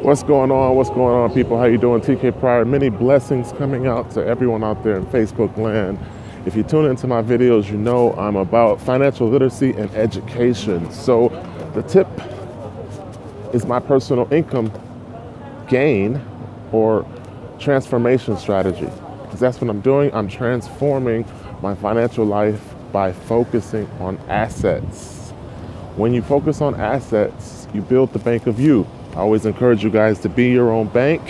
What's going on? What's going on, people? How you doing? TK Pryor. Many blessings coming out to everyone out there in Facebook land. If you tune into my videos, you know I'm about financial literacy and education. So the tip is my personal income gain or transformation strategy. Because that's what I'm doing. I'm transforming my financial life by focusing on assets. When you focus on assets, you build the bank of you. I always encourage you guys to be your own bank,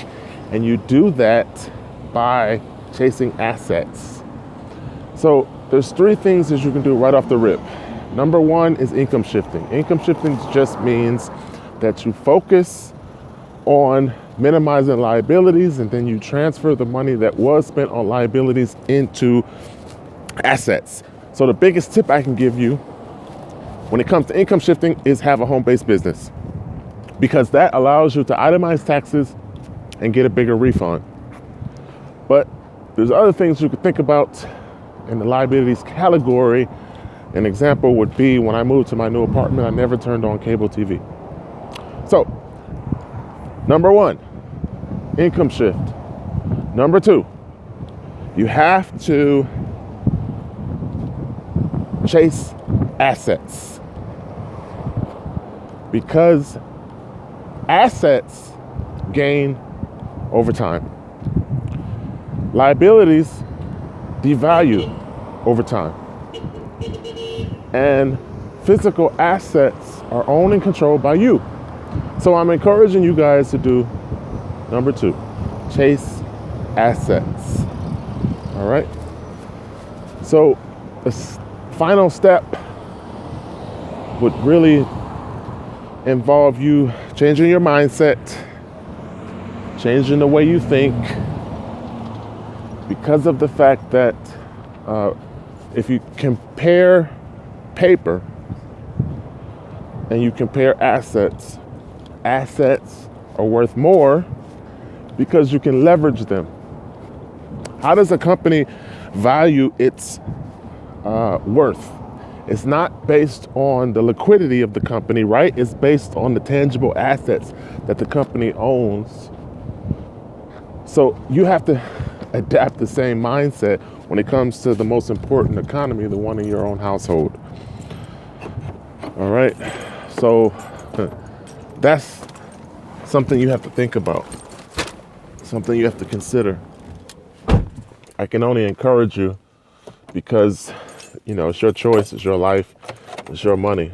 and you do that by chasing assets. So there's three things that you can do right off the rip. Number one is income shifting. Income shifting just means that you focus on minimizing liabilities, and then you transfer the money that was spent on liabilities into assets. So the biggest tip I can give you when it comes to income shifting is have a home-based business, because that allows you to itemize taxes and get a bigger refund. But there's other things you could think about in the liabilities category. An example would be when I moved to my new apartment, I never turned on cable TV. So, number one, income shift. Number two, you have to chase assets, because assets gain over time. Liabilities devalue over time. And physical assets are owned and controlled by you. So I'm encouraging you guys to do number two, chase assets. All right? So the final step would really involve you changing your mindset, changing the way you think, because of the fact that if you compare paper and you compare assets, assets are worth more because you can leverage them. How does a company value its worth? It's not based on the liquidity of the company, right? It's based on the tangible assets that the company owns. So you have to adapt the same mindset when it comes to the most important economy, the one in your own household. All right. So that's something you have to think about, something you have to consider. I can only encourage you because, you know, it's your choice, it's your life, it's your money.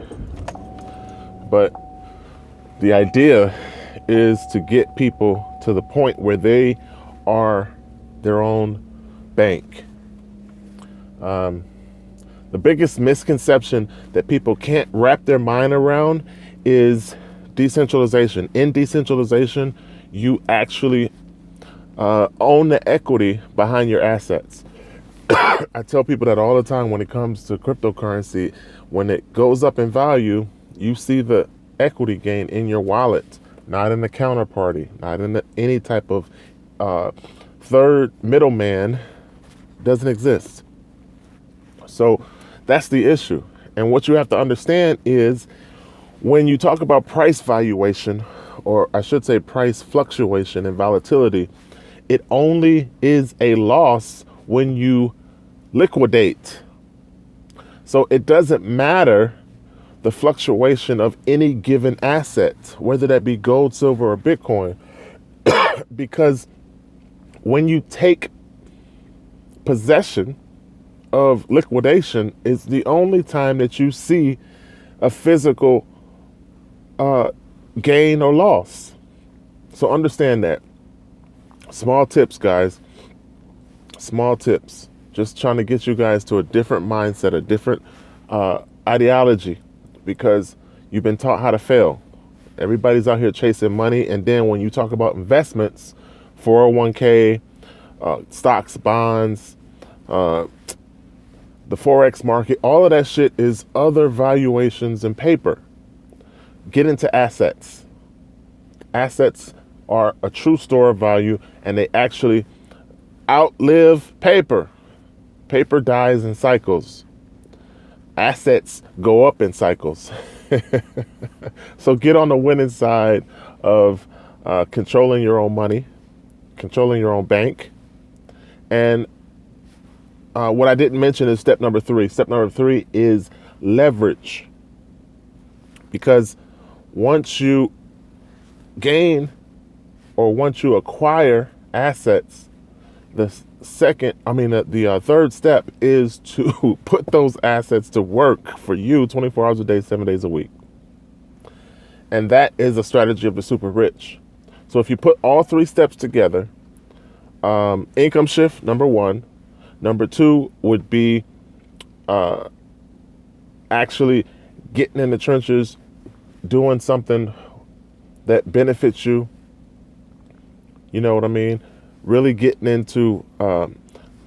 But the idea is to get people to the point where they are their own bank. The biggest misconception that people can't wrap their mind around is decentralization. In decentralization, you actually own the equity behind your assets. I tell people that all the time when it comes to cryptocurrency. When it goes up in value, you see the equity gain in your wallet, not in the counterparty, not in any type of third middleman. Doesn't exist. So that's the issue. And what you have to understand is when you talk about price valuation, or I should say price fluctuation and volatility, it only is a loss when you liquidate. So it doesn't matter the fluctuation of any given asset, whether that be gold, silver, or Bitcoin, because when you take possession of liquidation, is the only time that you see a physical gain or loss. So understand that. Small tips, guys. Small tips. Just trying to get you guys to a different mindset, a different ideology, because you've been taught how to fail. Everybody's out here chasing money, and then when you talk about investments, 401k, stocks, bonds, the Forex market, all of that shit is other valuations in paper. Get into assets. Assets are a true store of value, and they actually outlive paper. Paper dies in cycles. Assets go up in cycles. So get on the winning side of controlling your own money, controlling your own bank. And what I didn't mention is step number 3. Step number 3 is leverage. Because once you gain or once you acquire assets, the third step is to put those assets to work for you 24 hours a day, 7 days a week. And that is a strategy of the super rich. So if you put all 3 steps together, income shift, number 1. Number 2 would be actually getting in the trenches, doing something that benefits you. You know what I mean? Really getting into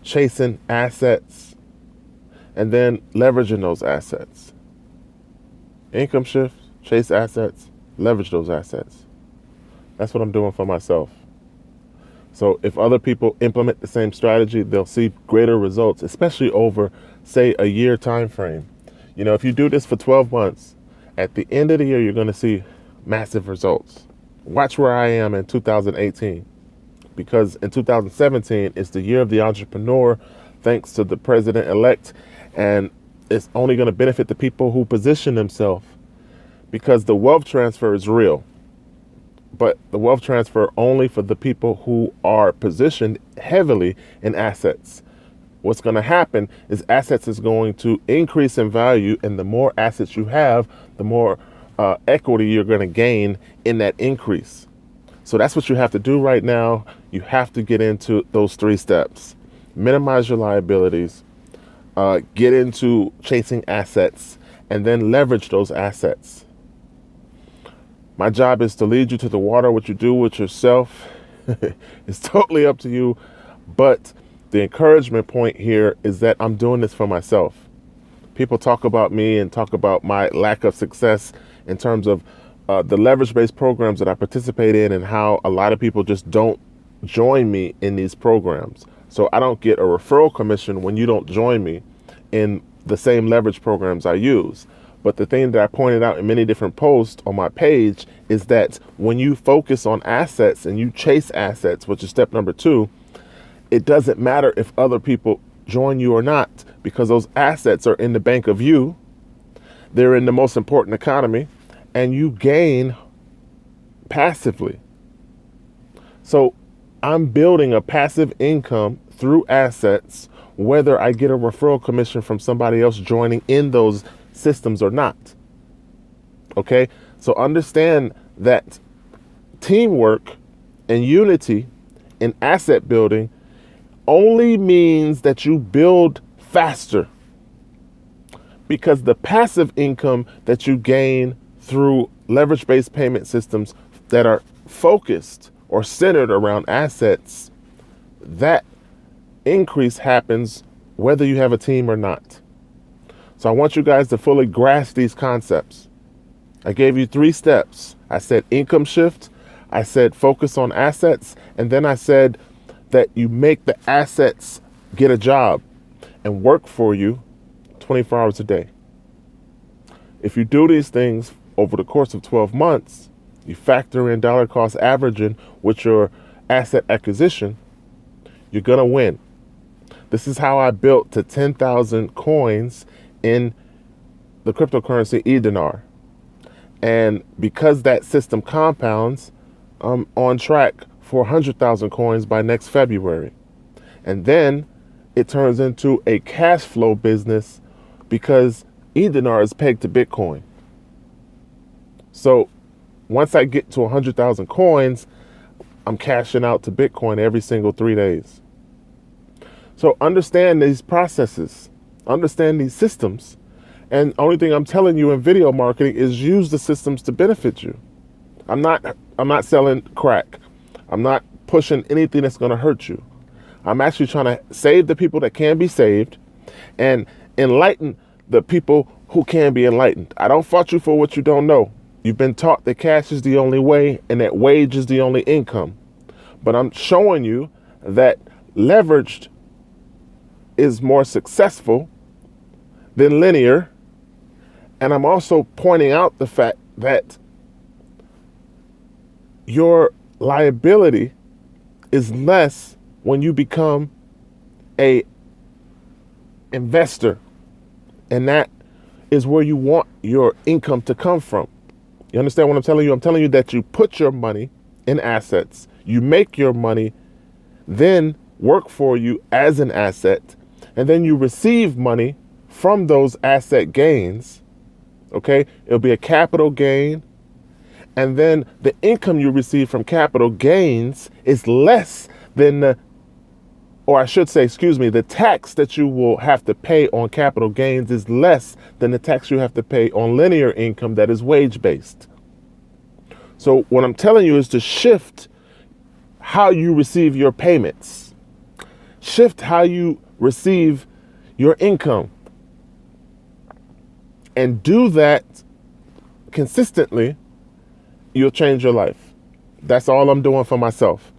chasing assets and then leveraging those assets. Income shift, chase assets, leverage those assets. That's what I'm doing for myself. So if other people implement the same strategy, they'll see greater results, especially over, say, a year time frame. You know, if you do this for 12 months, at the end of the year, you're going to see massive results. Watch where I am in 2018, because in 2017, it's the year of the entrepreneur, thanks to the president-elect, and it's only going to benefit the people who position themselves, because the wealth transfer is real. But the wealth transfer only for the people who are positioned heavily in assets. What's going to happen is assets is going to increase in value, and the more assets you have, the more equity you're going to gain in that increase. So that's what you have to do right now. You have to get into those 3 steps. Minimize your liabilities, get into chasing assets, and then leverage those assets. My job is to lead you to the water. What you do with yourself is totally up to you. But the encouragement point here is that I'm doing this for myself. People talk about me and talk about my lack of success in terms of the leverage-based programs that I participate in, and how a lot of people just don't join me in these programs. So I don't get a referral commission when you don't join me in the same leverage programs I use. But the thing that I pointed out in many different posts on my page is that when you focus on assets and you chase assets, which is step number 2, it doesn't matter if other people join you or not, because those assets are in the bank of you. They're in the most important economy, and you gain passively. So I'm building a passive income through assets, whether I get a referral commission from somebody else joining in those systems or not. Okay, so understand that teamwork and unity in asset building only means that you build faster, because the passive income that you gain through leverage-based payment systems that are focused or centered around assets, that increase happens whether you have a team or not. So I want you guys to fully grasp these concepts. I gave you 3 steps. I said income shift, I said focus on assets, and then I said that you make the assets get a job and work for you 24 hours a day. If you do these things over the course of 12 months, you factor in dollar cost averaging with your asset acquisition, you're going to win. This is how I built to 10,000 coins in the cryptocurrency eDinar. And because that system compounds, I'm on track for 100,000 coins by next February. And then it turns into a cash flow business, because eDinar is pegged to Bitcoin. So once I get to 100,000 coins, I'm cashing out to Bitcoin every single 3 days. So understand these processes, understand these systems. And the only thing I'm telling you in video marketing is use the systems to benefit you. I'm not selling crack. I'm not pushing anything that's going to hurt you. I'm actually trying to save the people that can be saved and enlighten the people who can be enlightened. I don't fault you for what you don't know. You've been taught that cash is the only way and that wage is the only income. But I'm showing you that leveraged is more successful than linear. And I'm also pointing out the fact that your liability is less when you become a investor, and that is where you want your income to come from. You understand what I'm telling you? I'm telling you that you put your money in assets, you make your money then work for you as an asset, and then you receive money from those asset gains. Okay, it'll be a capital gain, and then the income you receive from capital gains is less than the tax that you will have to pay on capital gains is less than the tax you have to pay on linear income that is wage-based. So what I'm telling you is to shift how you receive your payments, shift how you receive your income, and do that consistently. You'll change your life. That's all I'm doing for myself.